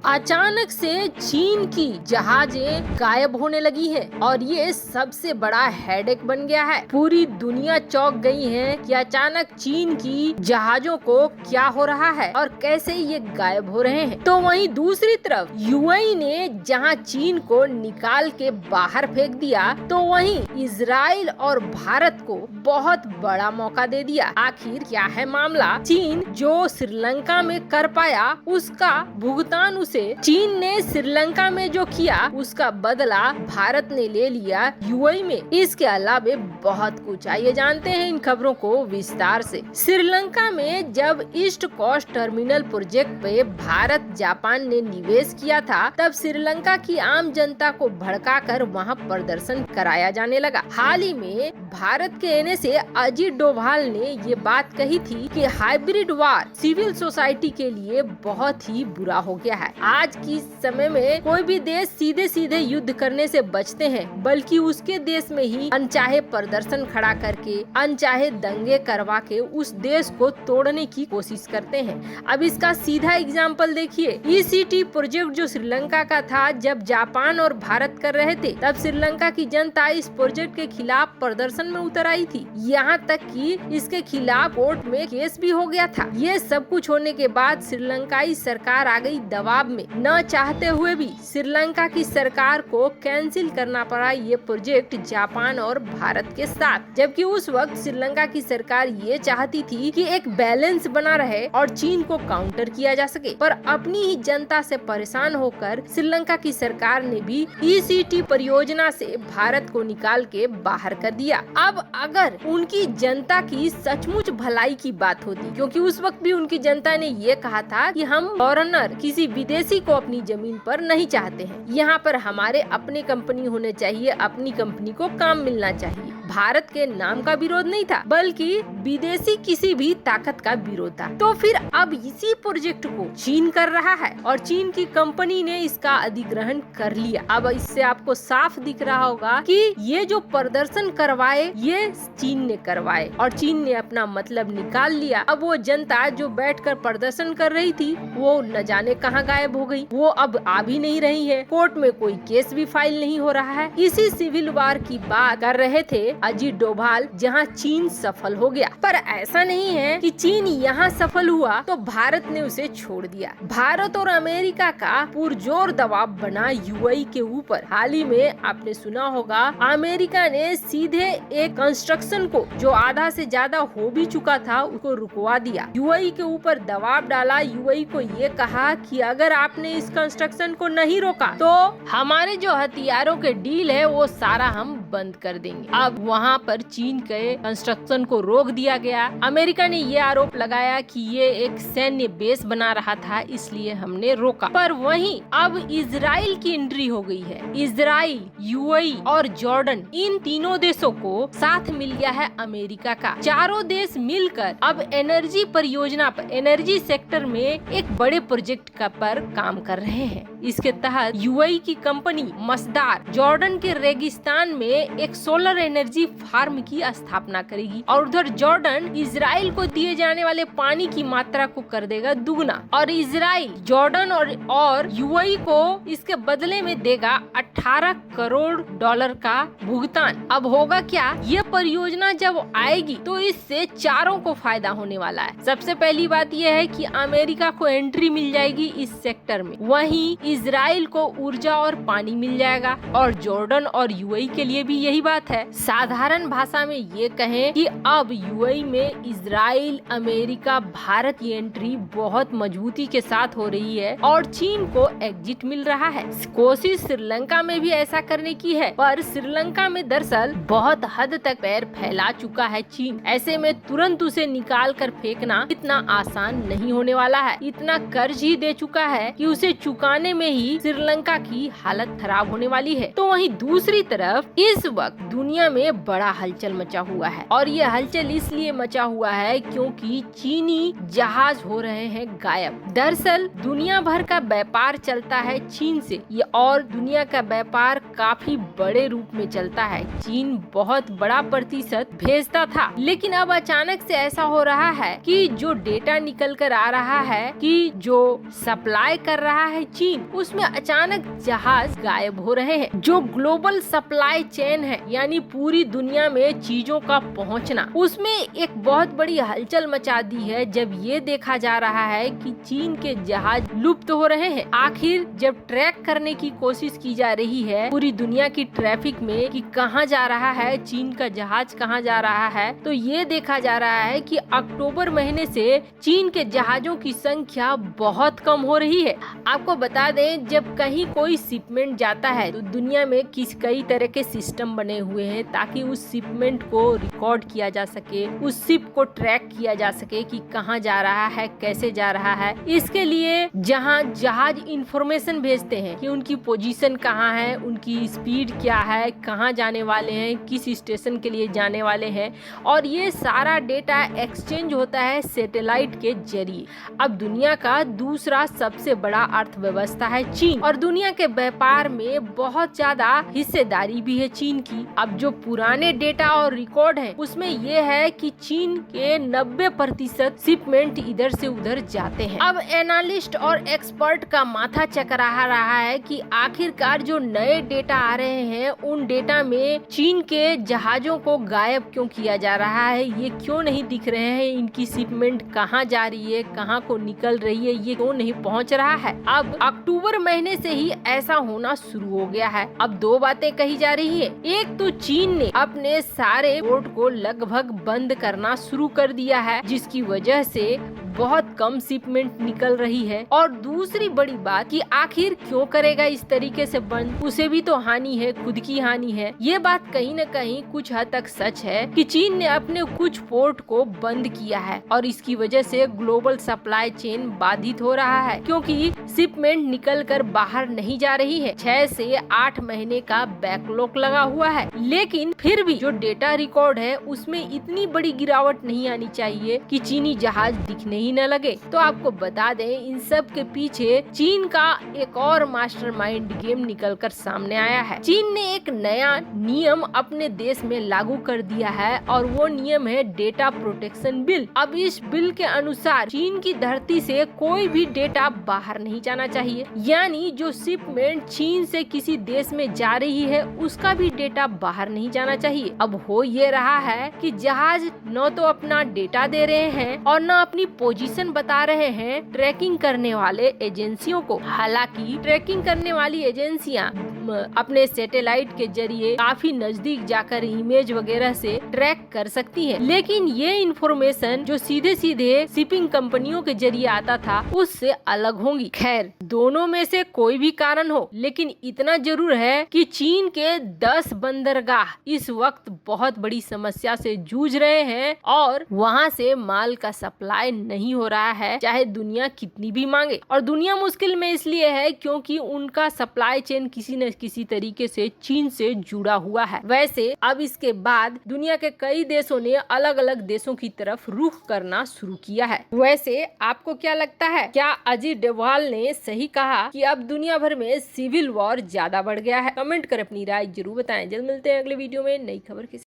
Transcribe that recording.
अचानक से चीन की जहाजें गायब होने लगी हैं और ये सबसे बड़ा हेडेक बन गया है। पूरी दुनिया चौंक गई है कि अचानक चीन की जहाजों को क्या हो रहा है और कैसे ये गायब हो रहे हैं। तो वहीं दूसरी तरफ यूएई ने जहां चीन को निकाल के बाहर फेंक दिया, तो वहीं इजराइल और भारत को बहुत बड़ा मौका दे दिया। आखिर क्या है मामला? चीन जो श्रीलंका में कर पाया उसका भुगतान उसे चीन ने श्रीलंका में जो किया उसका बदला भारत ने ले लिया यूएई में। इसके अलावा बहुत कुछ आइए जानते हैं इन खबरों को विस्तार से। श्रीलंका में जब ईस्ट कोस्ट टर्मिनल प्रोजेक्ट पे भारत जापान ने निवेश किया था, तब श्रीलंका की आम जनता को भड़काकर वहां प्रदर्शन कराया जाने लगा। हाल ही में भारत के कहने से अजीत डोभाल ने ये बात कही थी कि हाइब्रिड वार सिविल सोसाइटी के लिए बहुत ही बुरा हो गया है। आज की समय में कोई भी देश सीधे सीधे युद्ध करने से बचते हैं, बल्कि उसके देश में ही अनचाहे प्रदर्शन खड़ा करके, अनचाहे दंगे करवा के उस देश को तोड़ने की कोशिश करते हैं। अब इसका सीधा एग्जाम्पल देखिए। ईसीटी प्रोजेक्ट जो श्रीलंका का था, जब जापान और भारत कर रहे थे, तब श्रीलंका की जनता इस प्रोजेक्ट के खिलाफ प्रदर्शन में उतर आई थी। यहाँ तक कि इसके खिलाफ कोर्ट में केस भी हो गया था। ये सब कुछ होने के बाद श्रीलंकाई सरकार आ गई दबाव में। न चाहते हुए भी श्रीलंका की सरकार को कैंसिल करना पड़ा ये प्रोजेक्ट जापान और भारत के साथ। जबकि उस वक्त श्रीलंका की सरकार ये चाहती थी कि एक बैलेंस बना रहे और चीन को काउंटर किया जा सके, पर अपनी ही जनता से परेशान होकर श्रीलंका की सरकार ने भी ईसीटी परियोजना से भारत को निकाल के बाहर कर दिया। अब अगर उनकी जनता की सचमुच भलाई की बात होती, क्योंकि उस वक्त भी उनकी जनता ने ये कहा था कि हम फॉरेनर किसी विदेशी को अपनी जमीन पर नहीं चाहते हैं, यहाँ पर हमारे अपने कंपनी होने चाहिए, अपनी कंपनी को काम मिलना चाहिए। भारत के नाम का विरोध नहीं था, बल्कि विदेशी किसी भी ताकत का विरोध था। तो फिर अब इसी प्रोजेक्ट को चीन कर रहा है और चीन की कंपनी ने इसका अधिग्रहण कर लिया। अब इससे आपको साफ दिख रहा होगा कि ये जो प्रदर्शन करवाए ये चीन ने करवाए और चीन ने अपना मतलब निकाल लिया। अब वो जनता जो बैठकर प्रदर्शन कर रही थी वो न जाने कहां गायब हो गई। वो अब आ भी नहीं रही है, कोर्ट में कोई केस भी फाइल नहीं हो रहा है। इसी सिविल वार की बात कर रहे थे अजीत डोभाल, जहां चीन सफल हो गया। पर ऐसा नहीं है कि चीन यहाँ सफल हुआ तो भारत ने उसे छोड़ दिया। भारत और अमेरिका का पुरजोर दबाव बना यूएई के ऊपर। हाल ही में आपने सुना होगा अमेरिका ने सीधे एक कंस्ट्रक्शन को जो आधा से ज्यादा हो भी चुका था उसको रुकवा दिया। यूएई के ऊपर दबाव डाला, यूएई को ये कहा कि अगर आपने इस कंस्ट्रक्शन को नहीं रोका तो हमारे जो हथियारों के डील है वो सारा हम बंद कर देंगे। अब वहाँ पर चीन के कंस्ट्रक्शन को रोक दिया गया। अमेरिका ने ये आरोप लगाया कि ये एक सैन्य बेस बना रहा था, इसलिए हमने रोका। पर वहीं अब इजराइल की एंट्री हो गई है। इजराइल, यूएई और जॉर्डन, इन तीनों देशों को साथ मिल गया है अमेरिका का। चारों देश मिलकर अब एनर्जी परियोजना पर, एनर्जी सेक्टर में एक बड़े प्रोजेक्ट का पर काम कर रहे हैं। इसके तहत यूएई की कंपनी मसदार जॉर्डन के रेगिस्तान में एक सोलर एनर्जी फार्म की स्थापना करेगी और उधर जॉर्डन इजराइल को दिए जाने वाले पानी की मात्रा को कर देगा दुगना और इजराइल जॉर्डन और यूएई को इसके बदले में देगा 18 करोड़ डॉलर का भुगतान। अब होगा क्या, ये परियोजना जब आएगी तो इससे चारों को फायदा होने वाला है। सबसे पहली बात यह है कि अमेरिका को एंट्री मिल जाएगी इस सेक्टर में, वहीं इजराइल को ऊर्जा और पानी मिल जाएगा और जॉर्डन और यूएई के लिए भी यही बात है। साधारण भाषा में ये कहें कि अब यूएई में इजराइल, अमेरिका, भारत की एंट्री बहुत मजबूती के साथ हो रही है और चीन को एग्जिट मिल रहा है। कोशिश श्रीलंका में भी ऐसा करने की है, पर श्रीलंका में दरअसल बहुत हद तक पैर फैला चुका है चीन। ऐसे में तुरंत उसे निकाल कर फेंकना इतना आसान नहीं होने वाला है। इतना कर्ज ही दे चुका है कि उसे चुकाने में ही श्रीलंका की हालत खराब होने वाली है। तो वहीं दूसरी तरफ इस इस वक्त दुनिया में बड़ा हलचल मचा हुआ है और ये हलचल इसलिए मचा हुआ है क्योंकि चीनी जहाज हो रहे हैं गायब। दरअसल दुनिया भर का व्यापार चलता है चीन से, ये और दुनिया का व्यापार काफी बड़े रूप में चलता है। चीन बहुत बड़ा प्रतिशत भेजता था, लेकिन अब अचानक से ऐसा हो रहा है कि जो डेटा निकल कर आ रहा है कि जो सप्लाई कर रहा है चीन, उसमें अचानक जहाज गायब हो रहे हैं। जो ग्लोबल सप्लाई चेन है, यानी पूरी दुनिया में चीजों का पहुंचना, उसमें एक बहुत बड़ी हलचल मचा दी है जब ये देखा जा रहा है कि चीन के जहाज लुप्त हो रहे हैं। आखिर जब ट्रैक करने की कोशिश की जा रही है पूरी दुनिया की ट्रैफिक में कि कहां जा रहा है चीन का जहाज, कहां जा रहा है, तो ये देखा जा रहा है कि अक्टूबर महीने से चीन के जहाजों की संख्या बहुत कम हो रही है। आपको बता दें, जब कहीं कोई शिपमेंट जाता है तो दुनिया में कई तरह के सिस्टम बने हुए हैं ताकि उस शिपमेंट को रिकॉर्ड किया जा सके, उस शिप को ट्रैक किया जा सके कि कहां जा रहा है, कैसे जा रहा है। इसके लिए जहां जहाज इंफॉर्मेशन भेजते हैं कि उनकी पोजीशन कहां है, उनकी स्पीड क्या है, कहां जाने वाले हैं, किस स्टेशन के लिए जाने वाले हैं, और ये सारा डेटा एक्सचेंज होता है सैटेलाइट के जरिए। अब दुनिया का दूसरा सबसे बड़ा अर्थव्यवस्था है चीन और दुनिया के व्यापार में बहुत ज्यादा हिस्सेदारी भी है चीन की। अब जो पुराने डेटा और रिकॉर्ड है उसमें ये है कि चीन के 90% शिपमेंट इधर से उधर जाते हैं। अब एनालिस्ट और एक्सपर्ट का माथा चकरा रहा है कि आखिरकार जो नए डेटा आ रहे हैं उन डेटा में चीन के जहाजों को गायब क्यों किया जा रहा है, ये क्यों नहीं दिख रहे हैं, इनकी शिपमेंट कहाँ जा रही है, कहाँ को निकल रही है, ये क्यों नहीं पहुँच रहा है। अब अक्टूबर महीने से ही ऐसा होना शुरू हो गया है। अब दो बातें कही जा रही है, एक तो चीन ने अपने सारे पोर्ट को लगभग बंद करना शुरू कर दिया है जिसकी वजह से बहुत कम शिपमेंट निकल रही है, और दूसरी बड़ी बात कि आखिर क्यों करेगा इस तरीके से बंद, उसे भी तो हानि है, खुद की हानि है। ये बात कहीं न कहीं कुछ हद तक सच है कि चीन ने अपने कुछ पोर्ट को बंद किया है और इसकी वजह से ग्लोबल सप्लाई चेन बाधित हो रहा है क्योंकि शिपमेंट निकल कर बाहर नहीं जा रही है। 6 से 8 महीने का बैकलॉग लगा हुआ है, लेकिन फिर भी जो डेटा रिकॉर्ड है उसमें इतनी बड़ी गिरावट नहीं आनी चाहिए कि चीनी जहाज दिखने ही न लगे। तो आपको बता दें, इन सब के पीछे चीन का एक और मास्टरमाइंड गेम निकलकर सामने आया है। चीन ने एक नया नियम अपने देश में लागू कर दिया है और वो नियम है डेटा प्रोटेक्शन बिल। अब इस बिल के अनुसार चीन की धरती से कोई भी डेटा बाहर नहीं जाना चाहिए, यानी जो शिपमेंट चीन से किसी देश में जा रही है उसका भी डेटा बाहर नहीं जाना चाहिए। अब हो ये रहा है कि जहाज न तो अपना डेटा दे रहे हैं और न अपनी पोजीशन बता रहे हैं ट्रैकिंग करने वाले एजेंसियों को। हालांकि ट्रैकिंग करने वाली एजेंसियां अपने सैटेलाइट के जरिए काफी नजदीक जाकर इमेज वगैरह से ट्रैक कर सकती हैं, लेकिन ये इंफॉर्मेशन जो सीधे सीधे शिपिंग कंपनियों के जरिए आता था उससे अलग होंगी। खैर, दोनों में से कोई भी कारण हो, लेकिन इतना जरूर है कि चीन के 10 बंदरगाह इस वक्त बहुत बड़ी समस्या से जूझ रहे हैं और वहाँ से माल का सप्लाई नहीं हो रहा है, चाहे दुनिया कितनी भी मांगे। और दुनिया मुश्किल में इसलिए है क्योंकि उनका सप्लाई चेन किसी न किसी तरीके से चीन से जुड़ा हुआ है। वैसे अब इसके बाद दुनिया के कई देशों ने अलग अलग देशों की तरफ रुख करना शुरू किया है। वैसे आपको क्या लगता है, क्या अजीत डोभाल ने सही कहा कि अब दुनिया भर में सिविल वॉर ज्यादा बढ़ गया है? कमेंट कर अपनी राय जरूर बताएं। जल्द मिलते हैं अगले वीडियो में नई खबर के साथ।